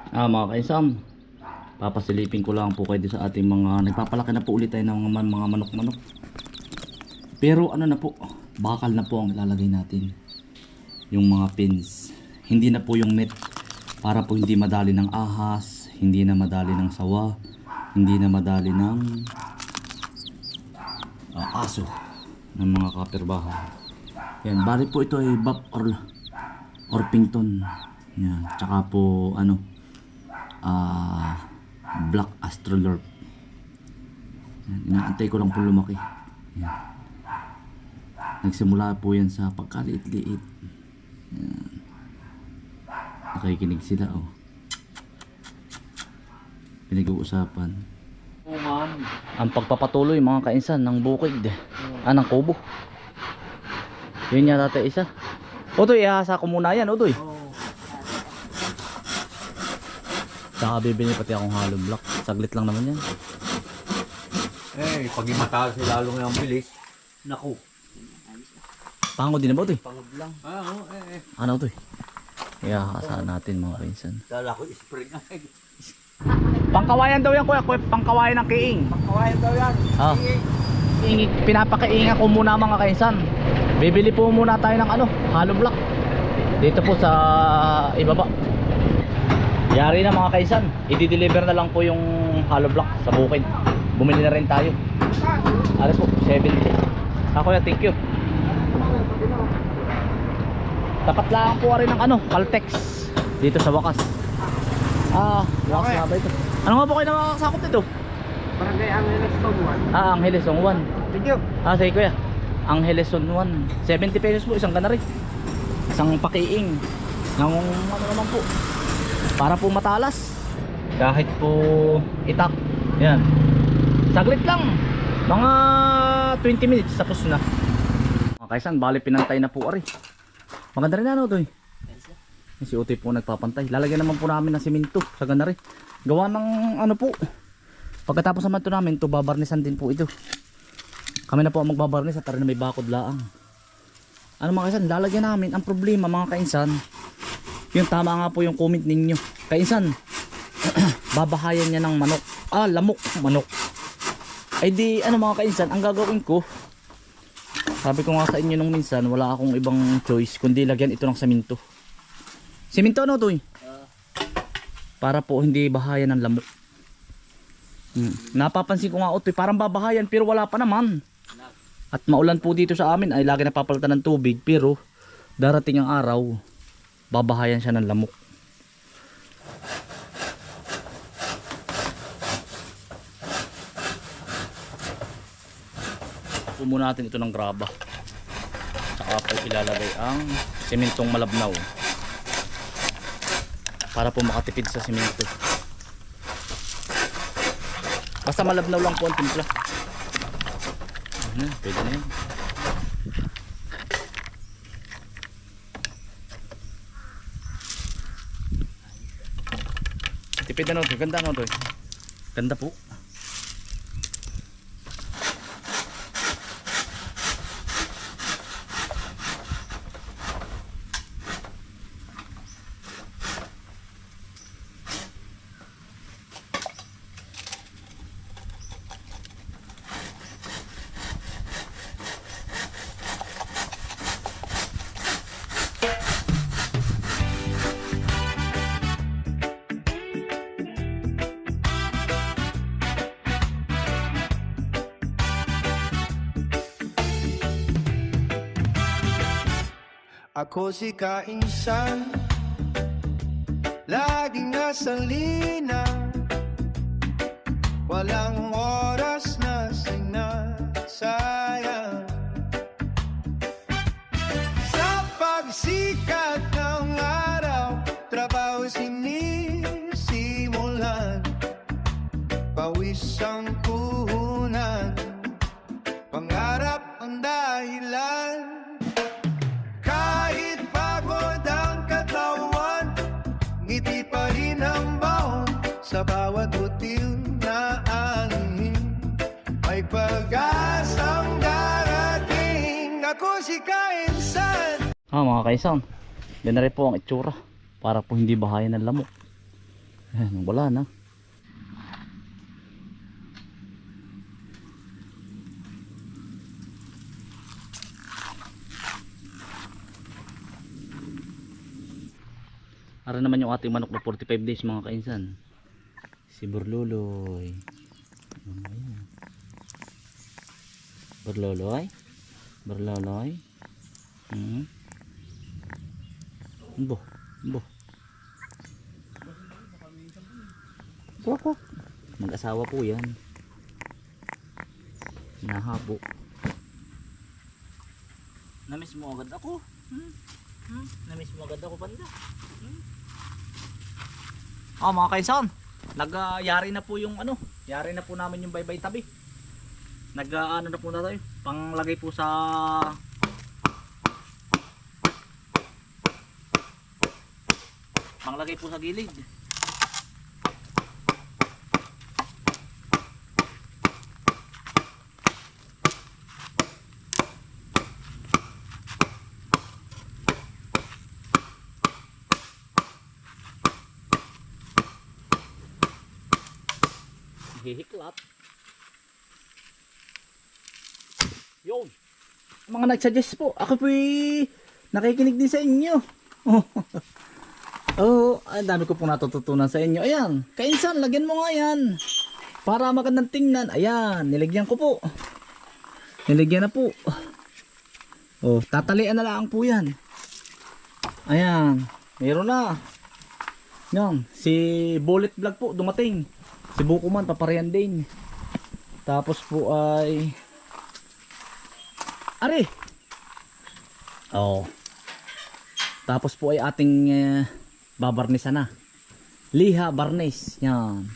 Mga kaisam, papasilipin ko lang po kayo sa ating mga nagpapalaki na po ulit tayo ng mga manok-manok. Pero ano na po, bakal na po ang ilalagay natin. Yung mga pins, hindi na po yung net, para po hindi madali ng ahas, hindi na madali ng sawa, hindi na madali ng aso, ng mga kapitbahay. Yan, bali po ito ay BAP or Pington. Yan, tsaka po Black Astrolorp. Yan, inaantay ko lang po lumaki. Yan. Nagsimula po yan sa pagkaliit-liit. Yan. Nakikinig sila, oh. Pinag-uusapan ang pagpapatuloy mga kainsan ng bukid, ng kubo. Yun yata tayo isa. Utoy, ihasa ko muna yan, Utoy. Saka bibili pati akong hollow block. Saglit lang naman yan. Pag imataas lalo ngayong bilis. Naku. Pangod din na ba, Utoy? Pangod lang. Ano, Utoy? Ihasa natin mga kainsan. Dala ko spring. Pangkawayan daw yan, kuya. Pangkawayan ng kiing. Pangkawayan daw yan. Pinapakainga ko muna mga kainsan. Bibili po muna tayo ng hollow block dito po sa ibaba. Yari na mga kainsan, i-deliver na lang po yung hollow block sa bukid. Bumili na rin tayo. Ano po, 70. Kuya, thank you. Tapat lang po rin ng Caltex dito sa wakas. Wakas na ba ito? Ano nga po kayo nakakasakot ito? Barangay Angeles Zone 1. Angeles Zone 1. Thank you. Sige kuya. Angeles Zone 1. 70 pesos po isang ganari. Isang pakiing. Ng naman po. Para po matalas. Kahit po itak. Yan. Saglit lang. Mga 20 minutes tapos na. Mga kaisan, bali pinantay na po ari. Maganda rin Utoy. Si Utoy po nagpapantay. Lalagyan naman po namin ng simento sa ganari. Gawa ng po. Pagkatapos naman ito namin, babarnisan din po ito. Kami na po ang magbabarnis at tayo na may bakod laang. Mga kainsan, lalagyan namin. Ang problema mga kainsan, yung tama nga po yung comment ninyo. Kainsan, babahayan niya ng manok. Lamok, manok. Ay di, mga kainsan, ang gagawin ko, sabi ko nga sa inyo nung minsan, wala akong ibang choice kundi lagyan ito ng semento. Semento Utoy? Para po hindi bahayan ng lamok. Napapansin ko nga Utoy, parang babahayan pero wala pa naman. At maulan po dito sa amin ay lagi napapalitan ng tubig, pero darating ang araw, babahayan siya ng lamok. Pumuna natin ito ng graba. Saka po ilalagay ang sementong malabnaw para po makatipid sa semento. Basta malabnaw lang po ang timpla. Pwede na yan. Tipid na Utoy. Ganda Utoy. Ganda po. Ako si kainsan, laging nasa lina, walang oras na sinasayang. Sa pagsikat ng araw, trabaho sinisimulan, pawis ang puhunan, pangarap ang dahilan. Kahit pagod ang katawan, ngiti pa rin ang baon sa bawat butil na alin. May pag-asang darating. Ako si kainsan. Mga kainsan, yan na rin po ang itsura para po hindi bahayan ng lamok. Ayan, wala na. Ara naman yung ating manok na 45 days mga kainsan. Si Burluloy. Ayan. Burluloy. Burluloy. Bo. Bo. Kwak. Mag-asawa po yan. Nahabo. Namiss mo agad ako. Namiss mo agad ako, panda. Oh mga kaisan, yari na po yung yari na po namin yung baybay tabi. Ano na po na tayo, panglagay po sa gilid. Hihiklat. Yun. Mga nagsuggest po, ako po nakikinig din sa inyo. Oh, ang dami ko pong natututunan sa inyo. Ayan, kainsan, lagyan mo nga yan. Para magandang tingnan. Ayan, nilagyan ko po. Nilagyan na po. Oh, tatalian na lang po yan. Ayan, meron na. Yan, si Bullet Vlog po dumating. Si Bukuman paparehan din. Tapos po ay Ari. Oh. Tapos po ay ating babarnisan na. Liha barnis. Yan.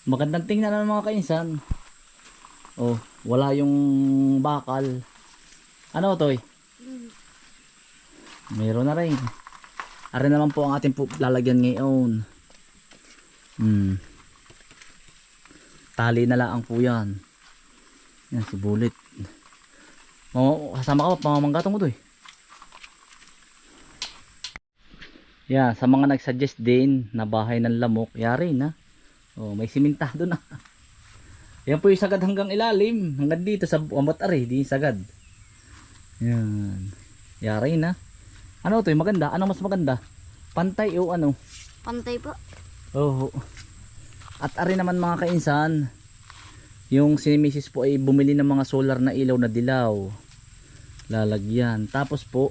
Magandang tingnan ng mga kainsan. Oh, wala yung bakal. Ano to eh? Meron na rin. Ari naman po ang ating po lalagyan ngayon. Tali na lang po yan. Yan si Bullet. Kasama ka pa, pamamanggatong ko to eh. Yan, sa mga nagsuggest din na bahay ng lamok, yari na. Oh, may simintado na. Yan po yung sagad hanggang ilalim. Hanggang dito sa amot ari, di sagad. Yan. Yari na. Ano to yung maganda? Ano mas maganda? Pantay o ano? Pantay po. Oo. At ari naman mga kainsan, yung si Mrs. po ay bumili ng mga solar na ilaw na dilaw. Lalagyan. Tapos po,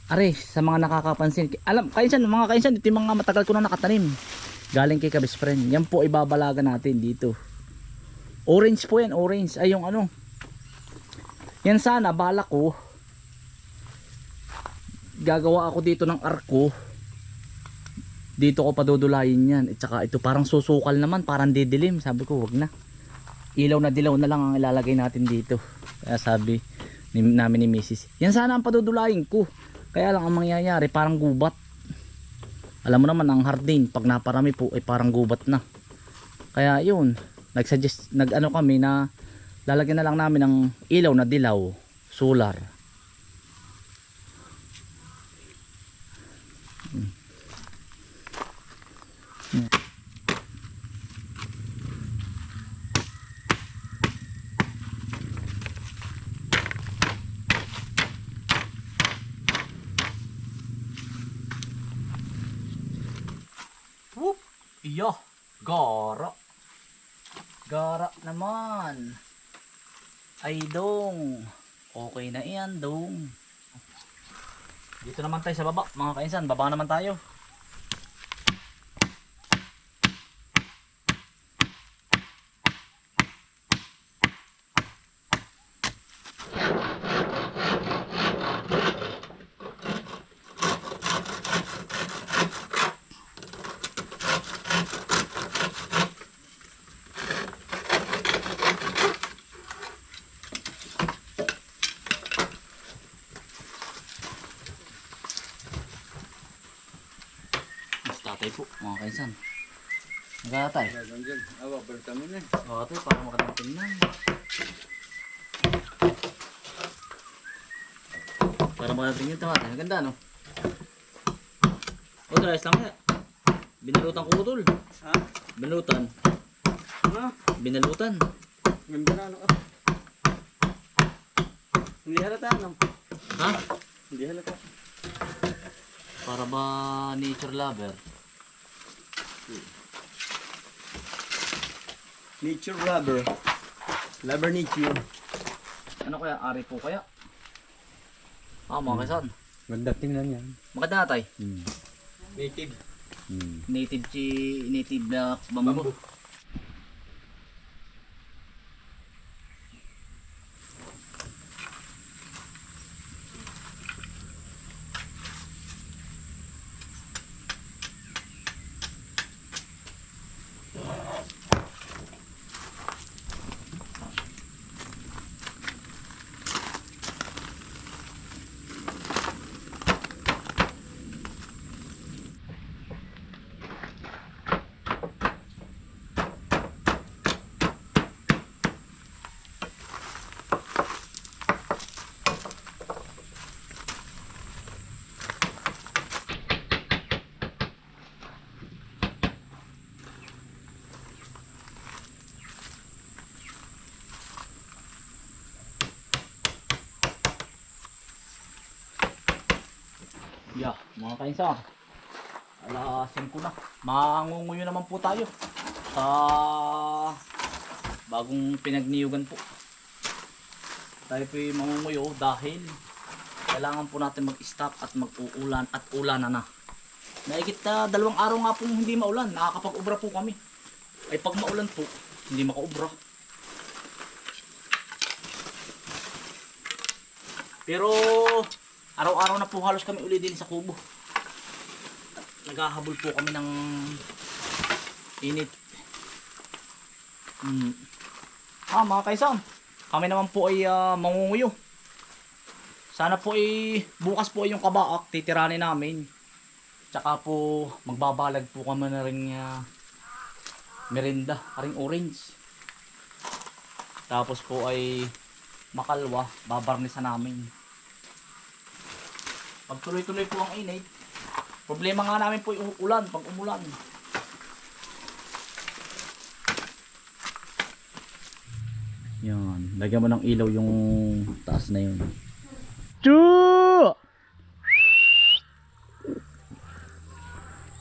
ari sa mga nakakapansin, kainsan, mga kainsan, ito yung mga matagal ko na nakatanim. Galing kay Kabis Friend. Yan po ibabalagan natin dito. Orange po yan, orange. Ay yung ano. Yan sana, bala ko. Gagawa ako dito ng arko. Dito ko padudulayin yan. At saka ito parang susukal naman, parang didilim. Sabi ko wag na. Ilaw na dilaw na lang ang ilalagay natin dito. Kaya sabi namin ni Mrs. Yan sana ang padudulayin ko. Kaya lang ang mangyayari parang gubat. Alam mo naman ang hardin pag naparami po ay parang gubat na. Kaya yun, nag-ano kami na lalagyan na lang namin ng ilaw na dilaw, solar. Whoop! Iyo! Gara! Gara naman! Ay dong! Okay na iyan dong! Dito naman tayo sa baba mga kainsan, baba naman tayo. Tatay po mga kainsan. Nagkatay. Awa, bertami na. Oo tayo para magandang tingnan. Para magandang tingnan ito. Ang ganda no? O, ayos lang kaya. Binalutan ko utol. Ha? Binalutan. Ano? Binalutan. Ganda na ano ka. Hindi halata ano? Ha? Hindi halata. Para ba nature lover? Nature rubber. Rubber nature. Ano kaya? Ari po kaya? Mga kaisan. Ganda tingnan yan. Maganda na tay. Native. Native na bamboo. Yeah, mga kainsa. Alas 5 na. Mangunguyo naman po tayo sa bagong pinagniyugan po. Tayo po yung mangunguyo dahil kailangan po natin mag-stop at mag-uulan at ulanan na. Naigit na 2 araw nga po hindi maulan. Nakakapag-ubra po kami. Ay pag maulan po, hindi makaubra. Pero araw-araw na po halos kami uli din sa kubo. At naghahabol po kami ng init. Mga kaisan, kami naman po ay mangunguyo. Sana po ay bukas po ay yung kabaak titiranin namin. Tsaka po magbabalag po kami na rin merinda, karing orange. Tapos po ay makalwa, babarnisan namin. Pag tuloy-tuloy po ang init, problema nga namin po yung ulan, pag umulan. Yan, lagyan mo ng ilaw yung taas na yun. Choo!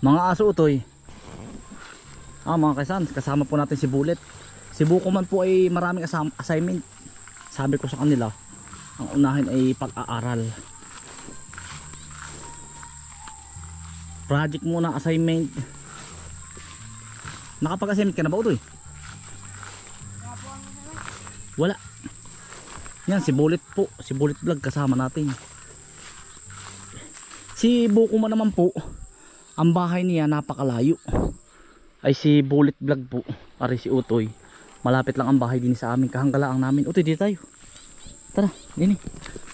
Mga aso utoy. Mga kaisan, kasama po natin si Bullet. Si Buko man po ay maraming assignment. Sabi ko sa kanila, ang unahin ay pag-aaral. Project muna, assignment. Nakapag-assignment ka na ba utoy? Wala. Yan si Bullet po, si Bullet Vlog kasama natin. Si Buko man naman po, ang bahay niya napakalayo. Ay si Bullet Vlog po, pare si Utoy. Malapit lang ang bahay din sa amin, kahanggalaang namin. Utoy, dito tayo. Tara, dini.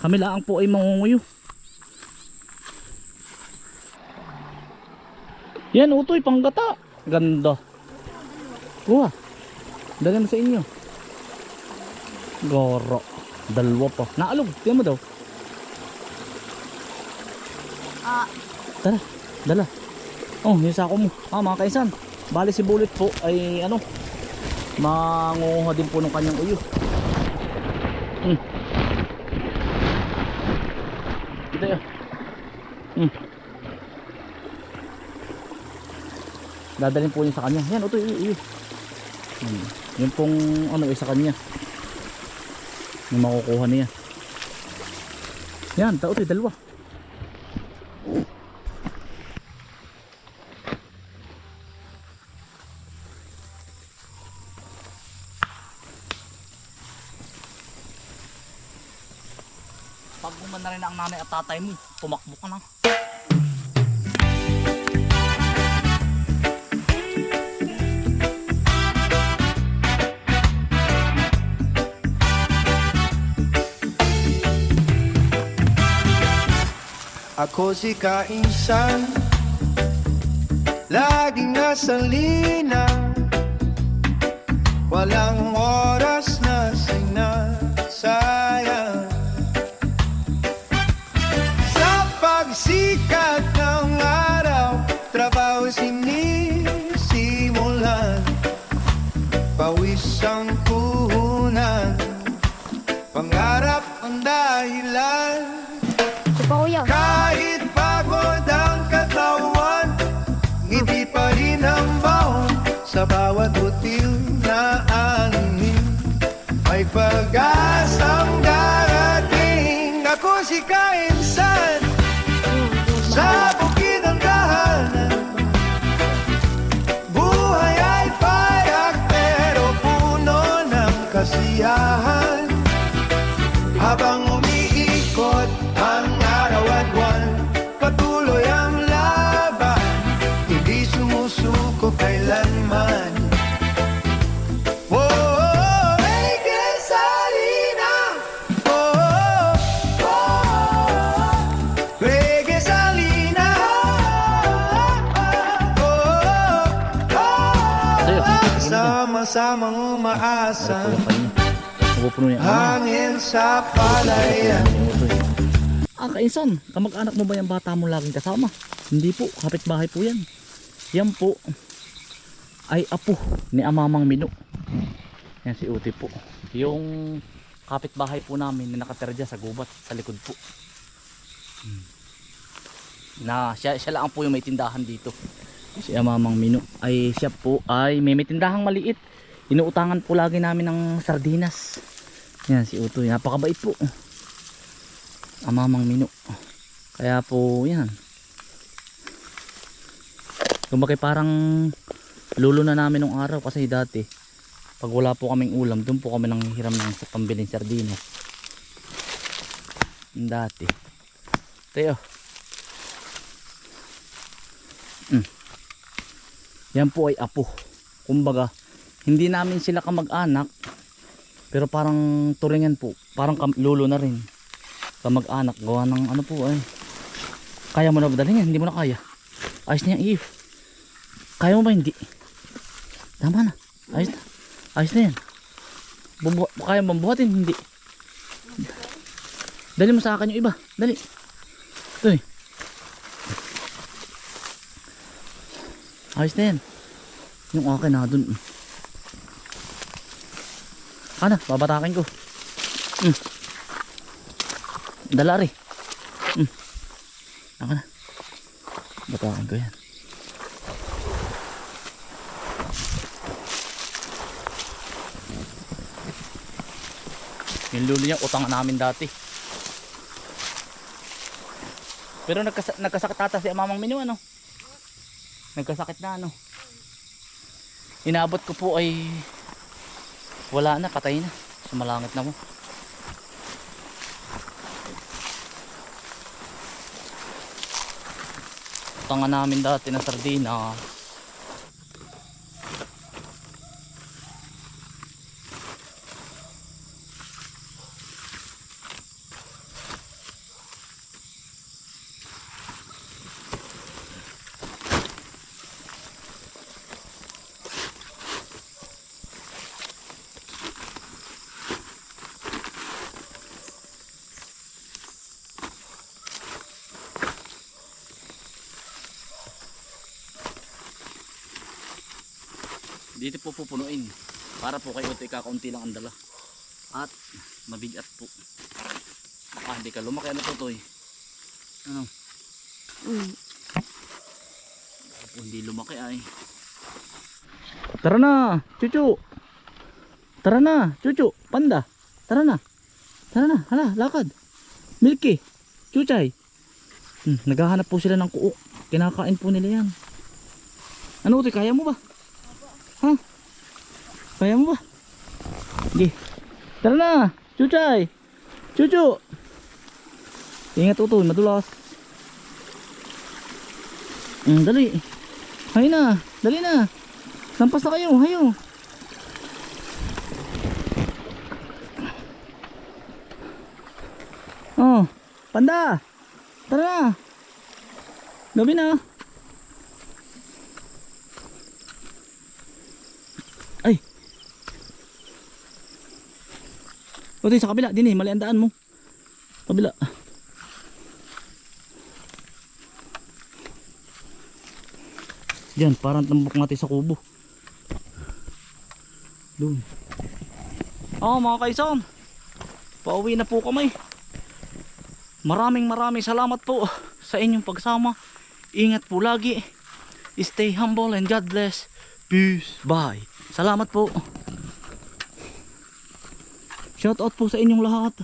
Kami lang po ay mangunguyo. Yan Utoy, panggata. Ganda. Kuha. Dali mo sa inyo. Goro. Dalawa pa. Naalog, tiyan mo daw. Tara, dala. Oh, yung sako mo. Mga kaisan. Bali si Bullet po ay mangunguha din po ng kanyang uyo. Ito yun. Dadalhin po niya sa kanya. Yan, ito iyo. Yung pong sa kanya. Yung makukuha niya. Yan, ito dalawa. Pag na rin ang nanay at tatay mo, tumakbo ka na. Ako si Kainsan, laging nasa linang, walang oras na sinasayang. Sa pagsikat ng araw, trabaho sining dahilan. Ito pa kuya. Kahit pagod ang katawan, ngiti pa rin ang baon sa bawat butil na angin. May pag-asang darating. Ako si Kainsan sa bukid ng tahanan. Buhay ay payak pero puno ng kasiyahan. Habang umiikot ang araw at buwan, patuloy ang laban, hindi sumusuko kailanman. Oh, may gasolina. Oh, may gasolina. Sama-samang umaasa, Pupuno niya. hangin sa palayan. Kainsan, kamag-anak mo ba yung bata mo laging kasama? Hindi po, kapitbahay po yan. Yan po ay apo ni Amamang Mino. Yan si Uti po. Yung kapitbahay po namin na nakatira dyan sa gubat, sa likod po. Na siya lang po yung may tindahan dito. Si Amamang Mino ay siya po ay may tindahang maliit. Inuutangan po lagi namin ng sardinas. Yan si Utoy, napakabait po. Amamang Mino. Kaya po yan. Kumbaga parang lulo na namin nung araw kasi dati pag wala po kaming ulam, doon po kami nanghihiram ng sa pambiling sardinas. Dati. Tayo. Yan po ay apo. Kumbaga hindi namin sila kamag-anak, pero parang turingan po, parang lolo na rin, kamag-anak, gawa ng ano po ay. Kaya mo na ba dalhin yan? Hindi mo na kaya. Ayos na yan, iyo. Kaya mo ba hindi? Tama na, ayos na. Ayos na yan. Kaya mo buhatin? Hindi. Dali mo sa akin yung iba, dali. Ito eh. Ayos na yan. Yung akin na dun. Ano, babatakin ko. Dala rin. Ako na. Batakin ko yan. Yung lulo niya, utangan namin dati. Pero nagkasakit ata si Amamang Mino, ano? Nagkasakit na, ano? Inabot ko po ay wala na, patay na. Sumalangit na mo. Utangan namin dati ng sardinas. Dito po pupunuin para po kayo ito kakaunti lang ang dala at mabigat po. Baka hindi ka lumaki, ano Totoy? Ano? Baka po hindi lumaki ay. Tara na Chuchu, tara na Chuchu, Panda, tara na, hala, lakad. Milky, Chuchay. Naghahanap po sila ng kuok, kinakain po nila yan. Ano Totoy, kaya mo ba? Ha? Kaya mo ba? Sige. Tara na, Chuchay. Chuchu. Ingat Utoy, madulas. Dali. Hay na, dali na. Lampas na kayo, hayo. Oh, Panda. Tara na. Gabi na. Ay. Utoy, sa kabila, din eh, mali ang daan mo. Kabila. Diyan, parang tambok natin sa kubo. Doon. Oh, mga kaisang. Pauwi na po kami. Maraming salamat po sa inyong pagsama. Ingat po lagi. Stay humble and God bless. Peace. Bye. Salamat po. Shout out po sa inyong lahat.